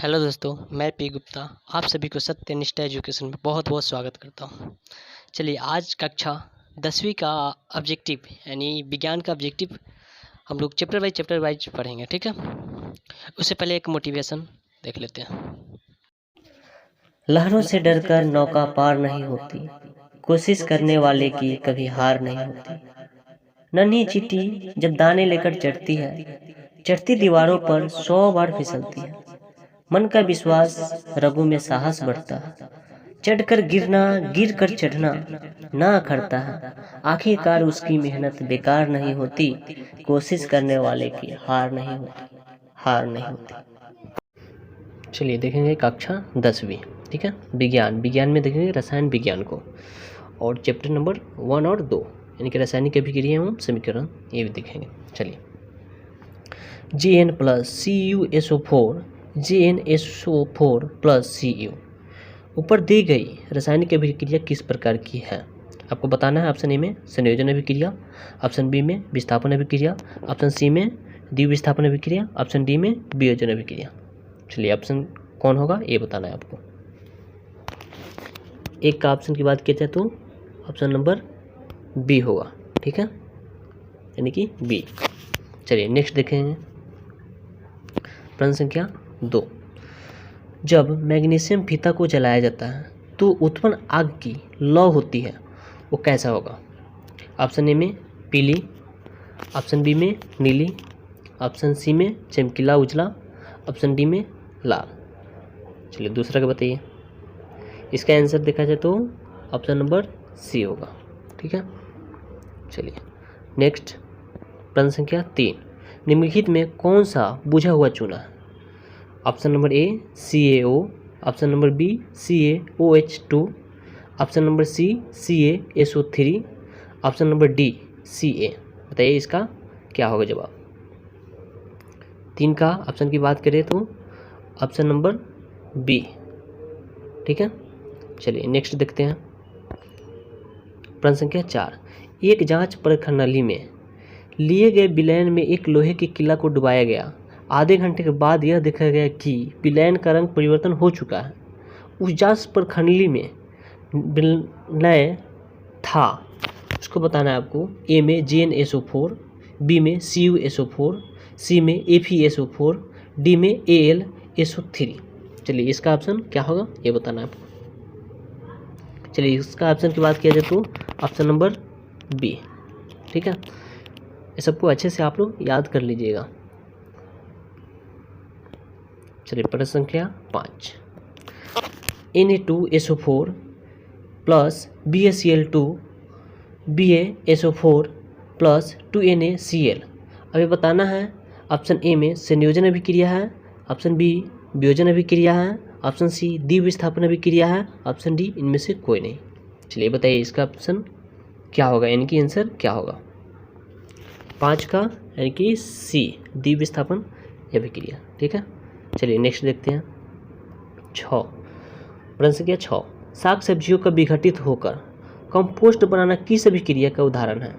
Hello दोस्तों, मैं P Gupta आप सभी को सत्यनिष्ठा एजुकेशन में बहुत बहुत स्वागत करता हूँ। चलिए आज कक्षा 10वीं का ऑब्जेक्टिव यानी विज्ञान का ऑब्जेक्टिव हम लोग चैप्टर वाइज पढ़ेंगे, ठीक है। उससे पहले एक मोटिवेशन देख लेते हैं। लहरों से डरकर नौका पार नहीं होती, कोशिश करने वाले की कभी हार नहीं होती। नन्ही चींटी जब दाने लेकर चढ़ती है, चढ़ती दीवारों पर 100 बार फिसलती है। मन का विश्वास, रगों में साहस बढ़ता है। चढ़कर गिरना, गिर कर चढ़ना ना अखरता है। आखिरकार उसकी मेहनत बेकार नहीं होती, कोशिश करने वाले की हार नहीं होती, हार नहीं होती। चलिए देखेंगे कक्षा 10वीं, ठीक है। विज्ञान में देखेंगे रसायन विज्ञान को, और चैप्टर नंबर 1 और 2 यानी कि रासायनिक अभिक्रिया एवं समीकरण, ये भी देखेंगे। चलिए Gn plus CuSO4 GnSO4 plus Cu ऊपर दी गई रासायनिक अभिक्रिया किस प्रकार की है आपको बताना है। ऑप्शन ए में संयोजन अभिक्रिया, ऑप्शन बी में विस्थापन अभिक्रिया, ऑप्शन सी में द्विविस्थापन अभिक्रिया, ऑप्शन डी में वियोजन अभिक्रिया। चलिए ऑप्शन कौन होगा ये बताना है आपको। एक का ऑप्शन की बात किया जाए तो ऑप्शन नंबर बी होगा, ठीक है, यानी कि बी। चलिए नेक्स्ट देखेंगे प्रश्न संख्या 2। जब मैग्नीशियम फीता को जलाया जाता है तो उत्पन्न आग की लौ होती है, वो कैसा होगा। ऑप्शन ए में पीली, ऑप्शन बी में नीली, ऑप्शन सी में चमकीला उजला, ऑप्शन डी में लाल। चलिए दूसरा का बताइए। इसका आंसर देखा जाए तो ऑप्शन नंबर सी होगा, ठीक है। चलिए नेक्स्ट प्रश्न संख्या 3। निम्नलिखित में कौन सा बुझा हुआ चूना है। Option number A CaO, option number B CaOH2, option number C CaSO3, option number D Ca। बताइए इसका क्या होगा जवाब। 3 का ऑप्शन की बात करें तो ऑप्शन नंबर बी, ठीक है। चलिए नेक्स्ट देखते हैं प्रश्न संख्या 4। एक जांच प्रणाली में लिए गए विलयन में एक लोहे की किला को डुबाया गया। आधे घंटे के बाद यह देखा गया कि विलयन का रंग परिवर्तन हो चुका है। उस जांच प्रणाली में विलय था, उसको बताना है आपको। ए में GnSO4, बी में CuSO4, सी में FeSO4, डी में AlSO3। चलिए इसका ऑप्शन क्या होगा ये बताना है आपको। चलिए इसका ऑप्शन की बात किया जाए तो ऑप्शन नंबर बी, ठीक है। ये सबको अच्छे से आप लोग याद कर लीजिएगा। चलिए प्रश्न संख्या 5। Na2SO4 plus BaCl2 BaSO4 plus 2NaCl। अभी बताना है ऑप्शन ए में संयोजन अभिक्रिया है, ऑप्शन बी वियोजन अभिक्रिया है, ऑप्शन सी द्विविस्थापन अभिक्रिया है, ऑप्शन डी इनमें से कोई नहीं। चलिए बताइए इसका ऑप्शन क्या होगा, यानी कि आंसर क्या होगा 5 का, यानी कि सी द्विविस्थापन अभिक्रिया, ठीक है। चलिए नेक्स्ट देखते हैं 6। प्रश्न संख्या 6। साग सब्जियों का विघटित होकर कंपोस्ट बनाना किस अभिक्रिया का उदाहरण है।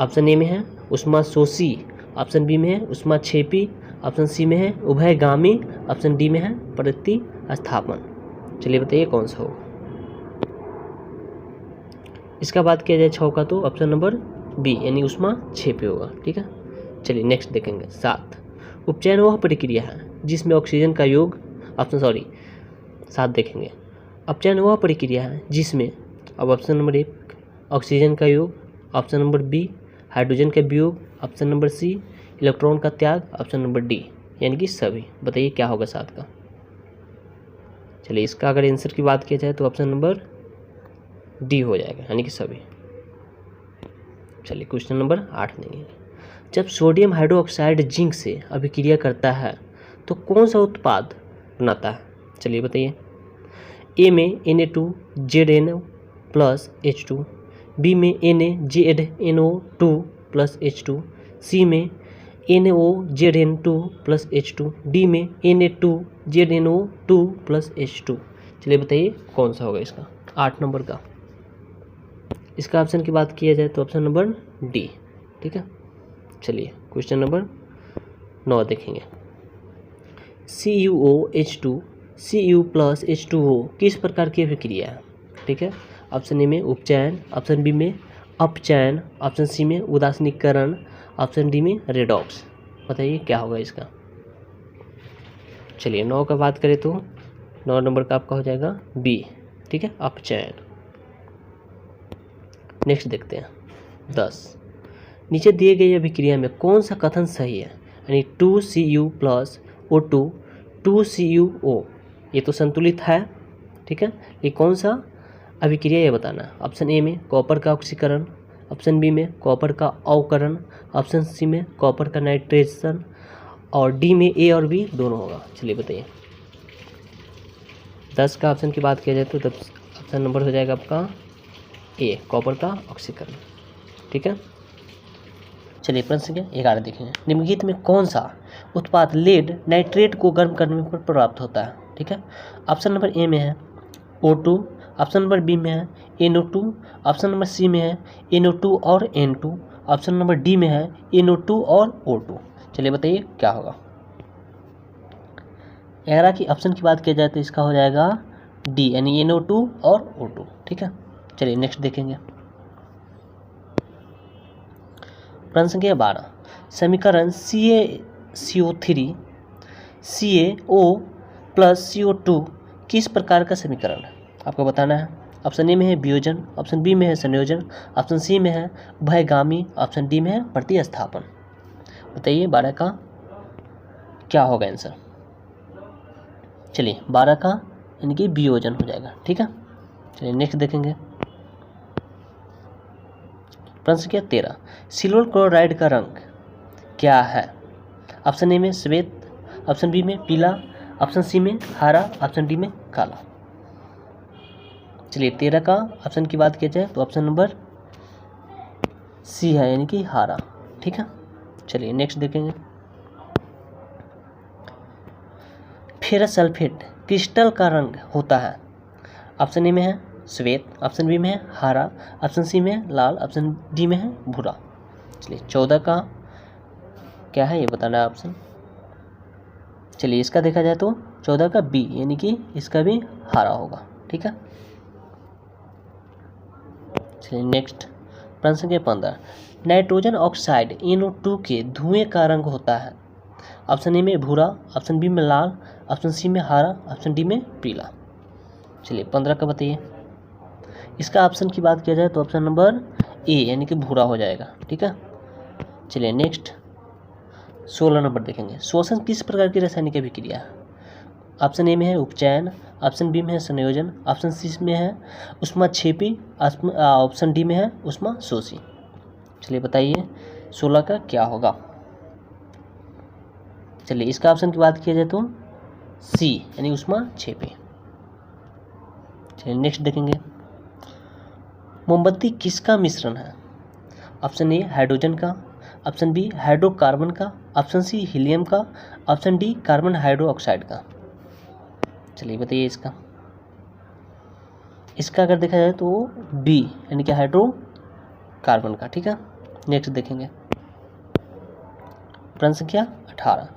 ऑप्शन ए में है उष्माशोषी, ऑप्शन बी में है उष्माक्षेपी, ऑप्शन सी में है उभयगामी, ऑप्शन डी में है प्रतिस्थापन। चलिए बताइए कौन सा होगा। इसका बात किया जाए 6 का तो ऑप्शन नंबर बी यानी उष्माक्षेपी होगा, ठीक है। चलिए नेक्स्ट देखेंगे 7। उपचयन वह प्रक्रिया है जिसमें ऑक्सीजन का योग, साथ देखेंगे। अपचयन वह प्रक्रिया है जिसमें, अब ऑप्शन नंबर 1 ऑक्सीजन का योग, ऑप्शन नंबर बी हाइड्रोजन का वियोग, ऑप्शन नंबर सी इलेक्ट्रॉन का त्याग, ऑप्शन नंबर डी यानी कि सभी। बताइए क्या होगा 7 का। चलिए इसका अगर आंसर की बात की जाए तो ऑप्शन नंबर डी हो जाएगा, यानी कि सभी। चलिए क्वेश्चन नंबर 8 नहीं है। जब सोडियम हाइड्रोक्साइड जिंक से अभिक्रिया करता है तो कौन सा उत्पाद बनाता है। चलिए बताइए। ए में Na2ZnO प्लस H2, बी में NaZnO2 प्लस H2, सी में NaOZn2 प्लस H2, डी में Na2ZnO2 प्लस H2। चलिए बताइए कौन सा होगा इसका 8 नंबर का। इसका ऑप्शन की बात किया जाए तो ऑप्शन नंबर डी, ठीक है। चलिए क्वेश्चन नंबर 9 देखेंगे। CuOH2 Cu प्लस H2O किस प्रकार की अभिक्रिया है? ठीक है, ऑप्शन ए में उपचयन, ऑप्शन बी में अपचयन, ऑप्शन सी में उदासीनीकरण, ऑप्शन डी में रेडॉक्स। बताइए क्या होगा इसका। चलिए 9 का बात करें तो 9 नंबर का आपका हो जाएगा बी। ठीक है, अपचयन। नेक्स्ट देखते हैं 10। नीचे दिए गई अभिक्रिया में कौन सा कथन सही है? यानी 2Cu प्लस O2 2CuO, ये तो संतुलित है। ठीक है, ये कौन सा अभिक्रिया ये बताना है। ऑप्शन ए में कॉपर का ऑक्सीकरण, ऑप्शन बी में कॉपर का अवकरण, ऑप्शन सी में कॉपर का नाइट्रेशन, और डी में ए और बी दोनों होगा। चलिए बताइए। 10 का ऑप्शन की बात किया जाए तो तब ऑप्शन नंबर हो जाएगा आपका ए, कॉपर का ऑक्सीकरण। ठीक है, चलिए प्रश्न संख्या 11 देखेंगे। निम्नलिखित में कौन सा उत्पाद लेड नाइट्रेट को गर्म करने पर प्राप्त होता है? ठीक है, ऑप्शन नंबर ए में है O2, ऑप्शन नंबर बी में है NO2, ऑप्शन नंबर सी में है NO2 और N2, ऑप्शन नंबर डी में है NO2 और O2। चलिए बताइए क्या होगा। 11 की ऑप्शन की बात की जाए तो इसका हो जाएगा डी, यानी NO2 और O2। ठीक है, चलिए नेक्स्ट देखेंगे। प्रश्न संख्या 12। समीकरण CaCO3 CaO प्लस CO2 किस प्रकार का समीकरण है? आपको बताना है। ऑप्शन ए में है वियोजन, ऑप्शन बी में है संयोजन, ऑप्शन सी में है उभयगामी, ऑप्शन डी में है प्रतिस्थापन। बताइए 12 का क्या होगा आंसर। चलिए 12 का यानी कि वियोजन हो जाएगा। ठीक है, चलिए नेक्स्ट देखेंगे। प्रश्न संख्या 13। सिल्वर क्लोराइड का रंग क्या है? ऑप्शन ए में श्वेत, ऑप्शन बी में पीला, ऑप्शन सी में हरा, ऑप्शन डी में काला। चलिए 13 का ऑप्शन की बात की जाए तो ऑप्शन नंबर सी है, यानी कि हरा। ठीक है, चलिए नेक्स्ट देखेंगे। फेरस सल्फेट क्रिस्टल का रंग होता है। ऑप्शन ए में है श्वेत, ऑप्शन बी में है हरा, ऑप्शन सी में है लाल, ऑप्शन डी में है भूरा। चलिए 14 का क्या है ये बताना है ऑप्शन। चलिए इसका देखा जाए तो 14 का बी, यानी कि इसका भी हरा होगा। ठीक है, चलिए नेक्स्ट। प्रश्न संख्या 15। नाइट्रोजन ऑक्साइड NO2 के धुएं का रंग होता है। ऑप्शन ए में भूरा, ऑप्शन बी में लाल, ऑप्शन सी में हरा, ऑप्शन डी में पीला। चलिए 15 का बताइए। इसका ऑप्शन की बात किया जाए तो ऑप्शन नंबर ए, यानी कि भूरा हो जाएगा। ठीक है, चलिए नेक्स्ट 16 नंबर देखेंगे। श्वसन किस प्रकार की रासायनिक अभिक्रिया है? ऑप्शन ए में है उपचयन, ऑप्शन बी में है संयोजन, ऑप्शन सी में है ऊष्माक्षेपी, ऑप्शन डी में है ऊष्माशोषी। चलिए बताइए 16 का क्या होगा। चलिए इसका ऑप्शन की बात किया जाए तो सी, यानी ऊष्माक्षेपी। चलिए नेक्स्ट देखेंगे। मोमबत्ती किसका मिश्रण है? ऑप्शन ए हाइड्रोजन का, ऑप्शन बी हाइड्रोकार्बन का, ऑप्शन सी हीलियम का, ऑप्शन डी कार्बन हाइड्रोक्साइड का। चलिए बताइए इसका अगर देखा जाए तो बी, यानी कि हाइड्रोकार्बन का। ठीक है, नेक्स्ट देखेंगे। प्रश्न संख्या 18।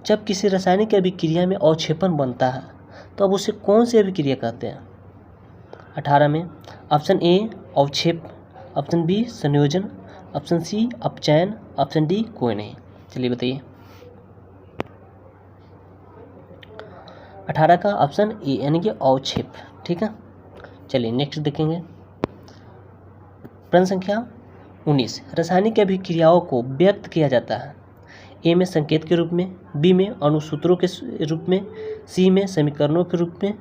जब किसी रासायनिक अभिक्रिया में अवक्षेपण बनता है तो अब उसे कौन सी अभिक्रिया कहते हैं? 18 में ऑप्शन ए अवक्षेप, ऑप्शन बी संयोजन, ऑप्शन सी अपचयन, ऑप्शन डी कोई नहीं। चलिए बताइए 18 का ऑप्शन ए, यानी कि अवक्षेप। ठीक है, चलिए नेक्स्ट देखेंगे। प्रश्न संख्या 19। रासायनिक अभिक्रियाओं को व्यक्त किया जाता है। ए में संकेत के रूप में, बी में अणुसूत्रों के रूप में, सी में समीकरणों के रूप में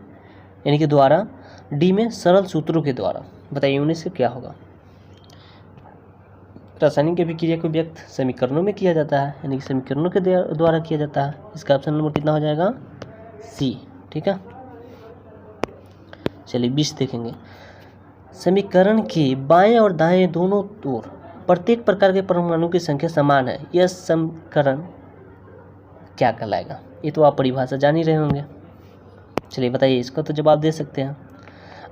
यानी कि द्वारा, डी में सरल सूत्रों के द्वारा। बताइए 19 से क्या होगा। रासायनिक अभिक्रिया को व्यक्त समीकरणों में किया जाता है, यानी कि समीकरणों के द्वारा किया जाता है। इसका ऑप्शन नंबर कितना हो जाएगा? सी। ठीक है, चलिए 20 देखेंगे। समीकरण के बाएं और दाएं दोनों ओर प्रत्येक प्रकार के परमाणु की संख्या समान है, यह समीकरण क्या कहलाएगा? ये तो आप परिभाषा जान ही रहे होंगे। चलिए बताइए, इसका तो जवाब दे सकते हैं।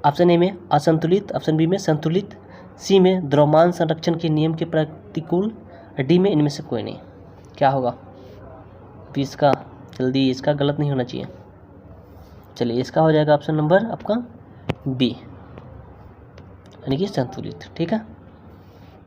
ऑप्शन ए में असंतुलित, ऑप्शन बी में संतुलित, सी में द्रव्यमान संरक्षण के नियम के प्रतिकूल, डी में इनमें से कोई नहीं। क्या होगा 20 का जल्दी, इसका गलत नहीं होना चाहिए। चलिए इसका हो जाएगा ऑप्शन नंबर आपका बी, यानी कि संतुलित। ठीक है।